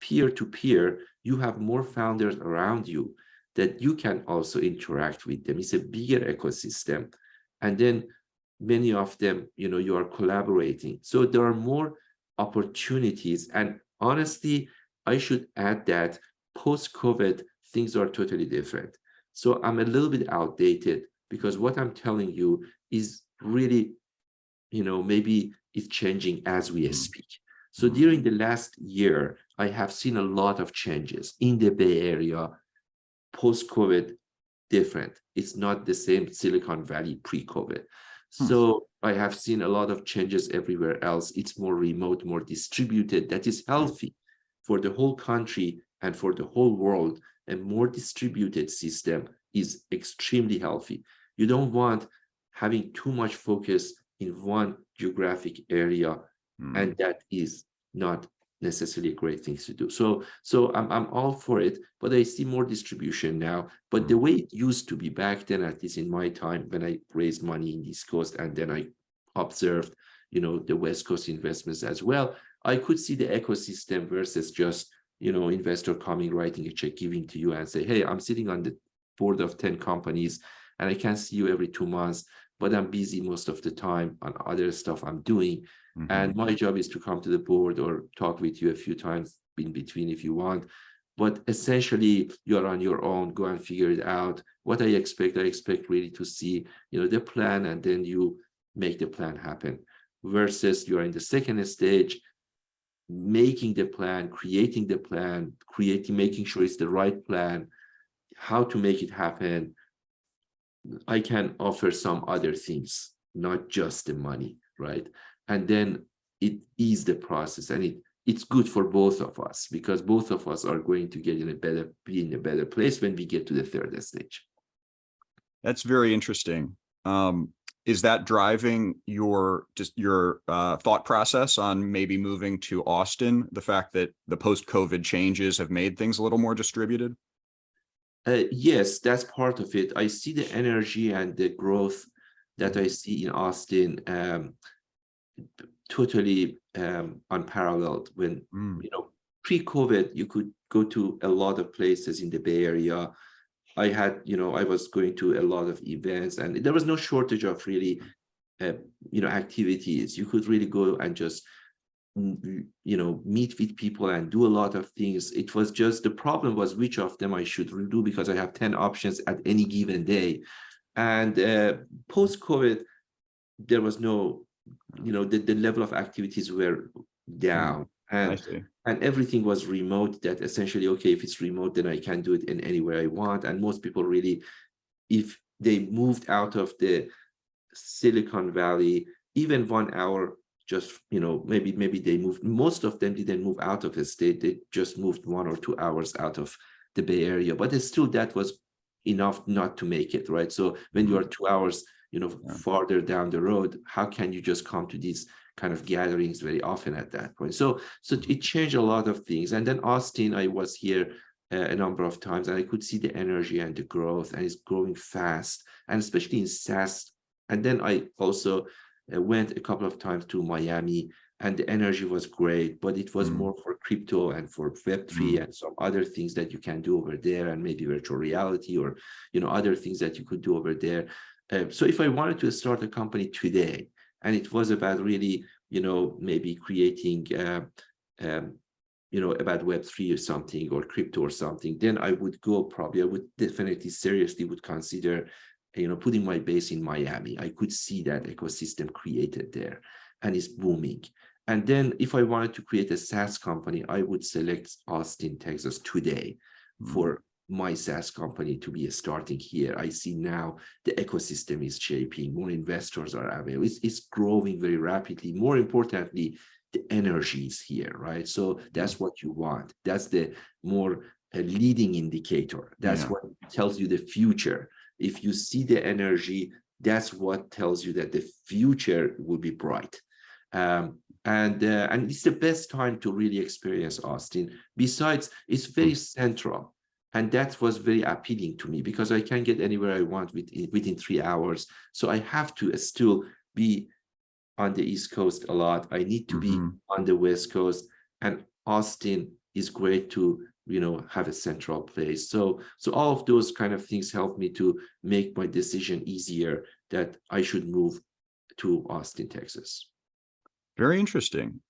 peer-to-peer, you have more founders around you that you can also interact with them. It's a bigger ecosystem. And then many of them, you are collaborating. So there are more opportunities. And honestly, I should add that post-COVID, things are totally different. So I'm a little bit outdated because what I'm telling you is really, maybe it's changing as we speak. So during the last year, I have seen a lot of changes in the Bay Area, post-COVID, different. It's not the same Silicon Valley pre-COVID. So I have seen a lot of changes everywhere else. It's more remote, more distributed. That is healthy for the whole country and for the whole world. A more distributed system is extremely healthy. You don't want having too much focus in one geographic area, and that is not necessarily a great thing to do. So I'm all for it, but I see more distribution now. But the way it used to be back then, at least in my time, when I raised money in East Coast and then I observed, the West Coast investments as well, I could see the ecosystem versus just, investor coming, writing a check, giving to you and say, hey, I'm sitting on the board of 10 companies and I can see you every 2 months, but I'm busy most of the time on other stuff I'm doing. And my job is to come to the board or talk with you a few times in between if you want. But essentially, you're on your own, go and figure it out. What I expect really to see, the plan, and then you make the plan happen. Versus you're in the second stage, making the plan, creating the plan, making sure it's the right plan, how to make it happen. I can offer some other things, not just the money, right? And then it is the process, and it's good for both of us, because both of us are going to be in a better place when we get to the third stage. That's very interesting. Is that driving your thought process on maybe moving to Austin? The fact that the post-COVID changes have made things a little more distributed? Yes, that's part of it. I see the energy and the growth that I see in Austin totally unparalleled. When pre-COVID, you could go to a lot of places in the Bay Area. I was going to a lot of events, and there was no shortage of really activities. You could really go and just meet with people and do a lot of things. It was just, the problem was which of them I should do, because I have 10 options at any given day. And post-COVID, there was no, the level of activities were down, and everything was remote. That essentially, okay, if it's remote, then I can do it in anywhere I want. And most people really, if they moved out of the Silicon Valley, even 1 hour, just maybe they moved. Most of them didn't move out of the state. They just moved 1 or 2 hours out of the Bay Area, but it's still, that was enough not to make it, right? So when you are 2 hours farther down the road, how can you just come to these kind of gatherings very often at that point? So it changed a lot of things. And then Austin, I was here a number of times, and I could see the energy and the growth, and it's growing fast, and especially in SaaS. And then I also went a couple of times to Miami, and the energy was great, but it was more for crypto and for Web3 and some other things that you can do over there, and maybe virtual reality or other things that you could do over there. So if I wanted to start a company today, and it was about really maybe creating about Web3 or something, or crypto or something, then I would definitely seriously would consider putting my base in Miami. I could see that ecosystem created there, and it's booming. And then if I wanted to create a SaaS company, I would select Austin, Texas today for my SaaS company to be starting here. I see now the ecosystem is shaping, more investors are available. It's growing very rapidly. More importantly, the energy is here, right? So that's what you want. That's the more leading indicator. That's what tells you the future. If you see the energy, that's what tells you that the future will be bright. And it's the best time to really experience Austin. Besides, it's very central. And that was very appealing to me, because I can get anywhere I want within 3 hours. So I have to still be on the East Coast a lot. I need to be on the West Coast, and Austin is great to, have a central place. So all of those kind of things help me to make my decision easier that I should move to Austin, Texas. Very interesting.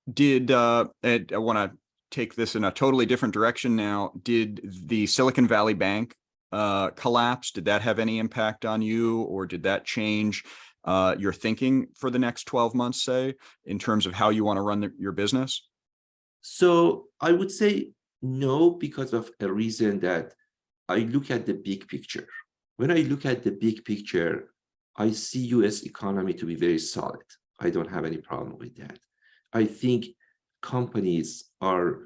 And I want to take this in a totally different direction now. Did the Silicon Valley Bank collapse? Did that have any impact on you, or did that change your thinking for the next 12 months, say, in terms of how you want to run your business? So I would say no, because of a reason that I look at the big picture. When I look at the big picture, I see US economy to be very solid. I don't have any problem with that. I think companies are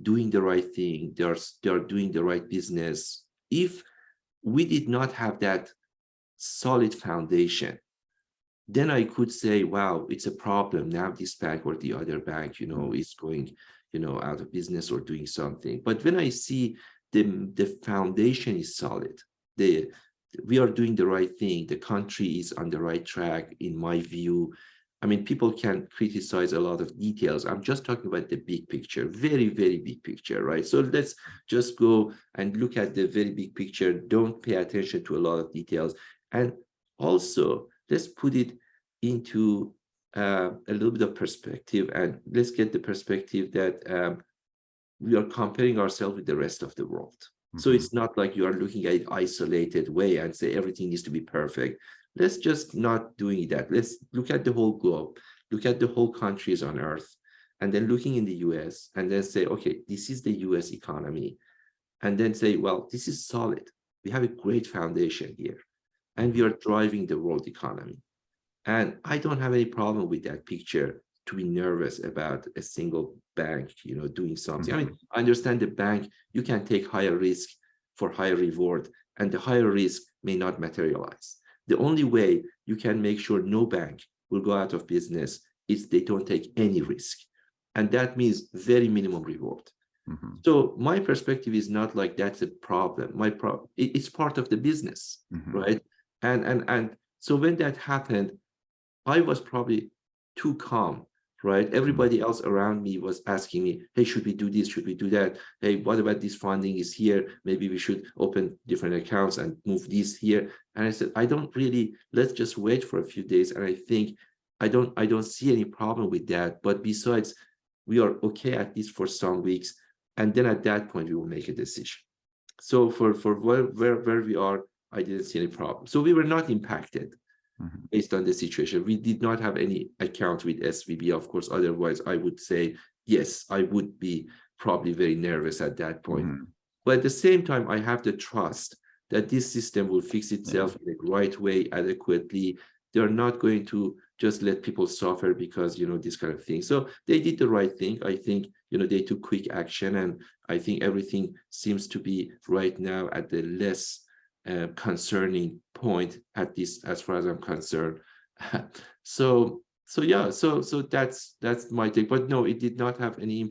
doing the right thing. They are doing the right business. If we did not have that solid foundation, then I could say, wow, it's a problem. Now this bank or the other bank, is going, out of business or doing something. But when I see the foundation is solid, we are doing the right thing, the country is on the right track, in my view. I mean, people can criticize a lot of details. I'm just talking about the big picture, very, very big picture, right? So let's just go and look at the very big picture. Don't pay attention to a lot of details. And also, let's put it into a little bit of perspective, and let's get the perspective that we are comparing ourselves with the rest of the world. So it's not like you are looking at it isolated way and say everything needs to be perfect. Let's just not doing that. Let's look at the whole globe, look at the whole countries on earth, and then looking in the US, and then say, okay, this is the US economy. And then say, well, this is solid. We have a great foundation here, and we are driving the world economy. And I don't have any problem with that picture to be nervous about a single bank, doing something. I mean, I understand the bank, you can take higher risk for higher reward, and the higher risk may not materialize. The only way you can make sure no bank will go out of business is they don't take any risk. And that means very minimum reward. So my perspective is not like that's a problem. It's part of the business, right? And so when that happened, I was probably too calm, right? Everybody else around me was asking me, hey, should we do this? Should we do that? Hey, what about this funding is here? Maybe we should open different accounts and move this here. And I said, let's just wait for a few days. And I think I don't see any problem with that. But besides, we are okay at least for some weeks. And then at that point, we will make a decision. So for where we are, I didn't see any problem. So we were not impacted. Based on the situation. We did not have any account with SVB, of course. Otherwise, I would say, yes, I would be probably very nervous at that point. But at the same time, I have the trust that this system will fix itself in the right way, adequately. They're not going to just let people suffer because, this kind of thing. So they did the right thing. I think, they took quick action, and I think everything seems to be right now at the less concerning point, at least as far as I'm concerned. So that's my take. But no, it did not have any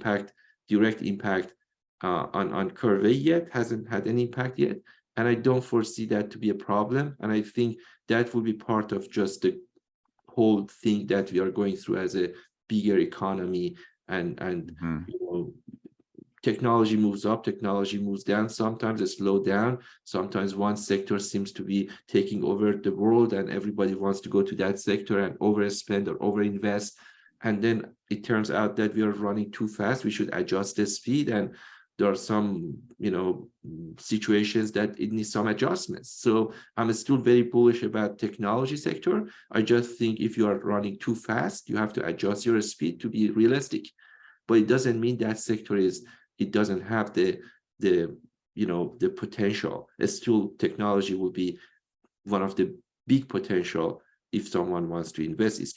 direct impact on Qrvey yet. Hasn't had any impact yet, and I don't foresee that to be a problem. And I think that will be part of just the whole thing that we are going through as a bigger economy, and technology moves up, technology moves down. Sometimes it slows down. Sometimes one sector seems to be taking over the world, and everybody wants to go to that sector and overspend or overinvest. And then it turns out that we are running too fast. We should adjust the speed. And there are some, situations that it needs some adjustments. So I'm still very bullish about technology sector. I just think if you are running too fast, you have to adjust your speed to be realistic. But it doesn't mean that sector it doesn't have the potential. Still, technology will be one of the big potential if someone wants to invest. It's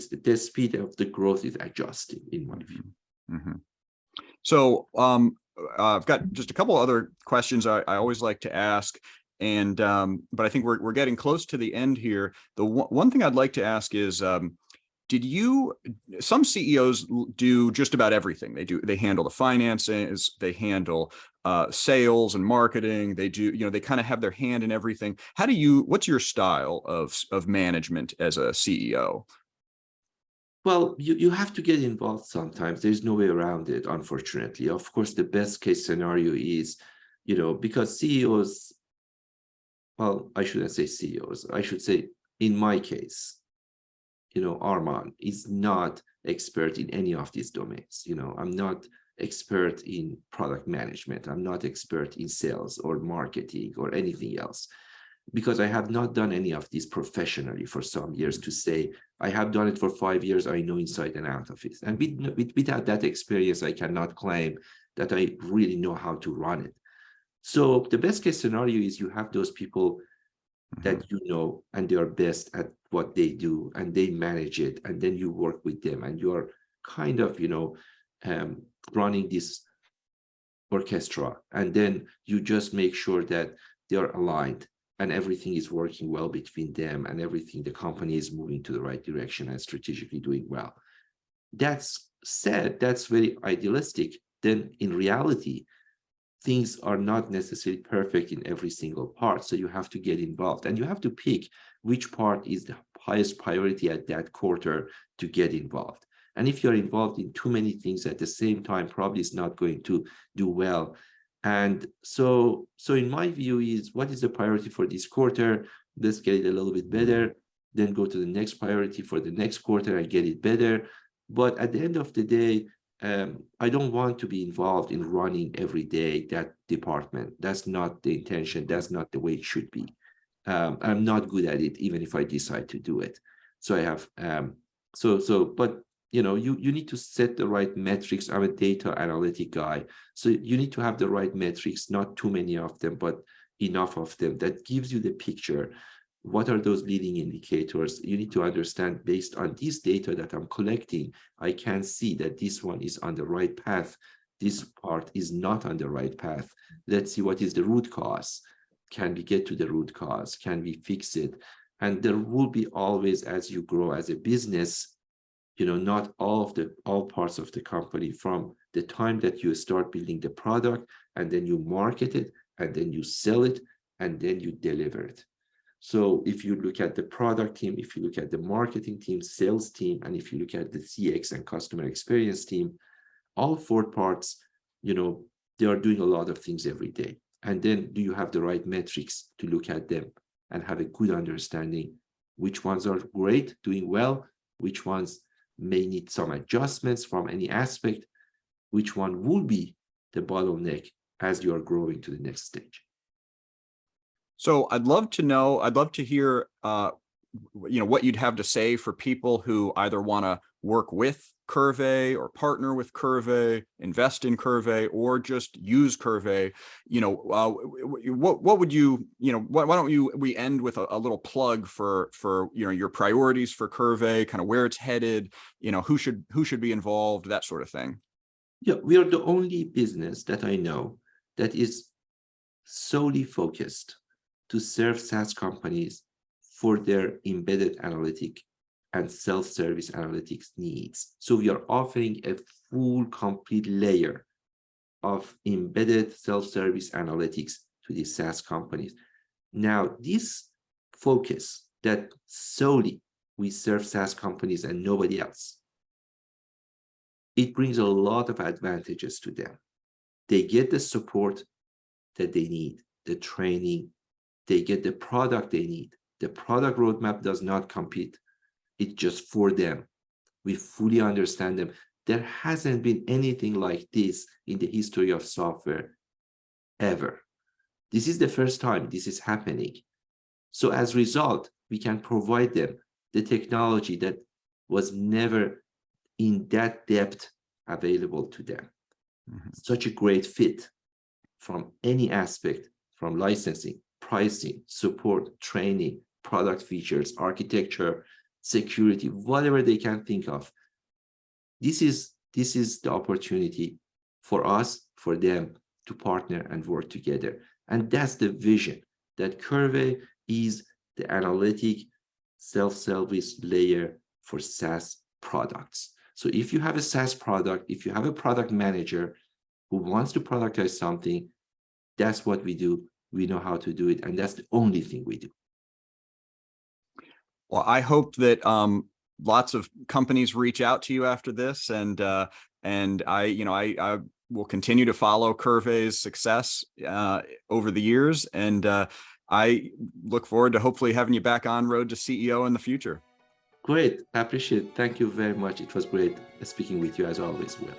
the speed of the growth is adjusting, in my view. So I've got just a couple other questions I always like to ask, and but I think we're getting close to the end here. The one thing I'd like to ask is some CEOs do just about everything. They handle the finances, they handle sales and marketing. They kind of have their hand in everything. What's your style of management as a CEO? Well, you have to get involved sometimes. There's no way around it, unfortunately. Of course, the best case scenario is, because CEOs, well, I shouldn't say CEOs, I should say, in my case, Arman is not expert in any of these domains. I'm not expert in product management. I'm not expert in sales or marketing or anything else, because I have not done any of these professionally for some years to say, I have done it for 5 years, I know inside and out of it. And without that experience, I cannot claim that I really know how to run it. So the best case scenario is you have those people that and they are best at what they do, and they manage it, and then you work with them, and you are kind of running this orchestra, and then you just make sure that they are aligned and everything is working well between them, and the company is moving to the right direction and strategically doing well. That's very idealistic. Then in reality, things are not necessarily perfect in every single part. So you have to get involved, and you have to pick which part is the highest priority at that quarter to get involved. And if you're involved in too many things at the same time, probably it's not going to do well. And so in my view is, what is the priority for this quarter? Let's get it a little bit better, then go to the next priority for the next quarter and get it better. But at the end of the day, I don't want to be involved in running every day that department. That's not the intention. That's not the way it should be. I'm not good at it, even if I decide to do it. So I have, but you need to set the right metrics. I'm a data analytic guy. So you need to have the right metrics, not too many of them, but enough of them that gives you the picture. What are those leading indicators? You need to understand, based on this data that I'm collecting, I can see that this one is on the right path. This part is not on the right path. Let's see what is the root cause. Can we get to the root cause? Can we fix it? And there will be always, as you grow as a business, not all parts of the company, from the time that you start building the product, and then you market it, and then you sell it, and then you deliver it. So if you look at the product team, if you look at the marketing team, sales team, and if you look at the CX and customer experience team, all 4 parts, they are doing a lot of things every day. And then do you have the right metrics to look at them and have a good understanding which ones are great, doing well, which ones may need some adjustments from any aspect, which one will be the bottleneck as you are growing to the next stage. So I'd love to hear, what you'd have to say for people who either want to work with Qrvey or partner with Qrvey, invest in Qrvey, or just use Qrvey. What would why don't we end with a little plug for your priorities for Qrvey, kind of where it's headed, who should be involved, that sort of thing. Yeah, we are the only business that I know that is solely focused to serve SaaS companies for their embedded analytic and self-service analytics needs. So we are offering a full, complete layer of embedded self-service analytics to these SaaS companies. Now, this focus that solely we serve SaaS companies and nobody else, it brings a lot of advantages to them. They get the support that they need, the training, they get the product they need. The product roadmap does not compete. It's just for them. We fully understand them. There hasn't been anything like this in the history of software ever. This is the first time this is happening. So as a result, we can provide them the technology that was never in that depth available to them. Mm-hmm. Such a great fit from any aspect, from licensing, pricing, support, training, product features, architecture, security, whatever they can think of. This is the opportunity for us, for them to partner and work together. And that's the vision, that Qrvey is the analytic self-service layer for SaaS products. So if you have a SaaS product, if you have a product manager who wants to productize something, that's what we do. We know how to do it, and that's the only thing we do. Well, I hope that lots of companies reach out to you after this, and I will continue to follow Qrvey's success over the years, and I look forward to hopefully having you back on Road to CEO in the future. Great, I appreciate it. Thank you very much. It was great speaking with you as always, Will.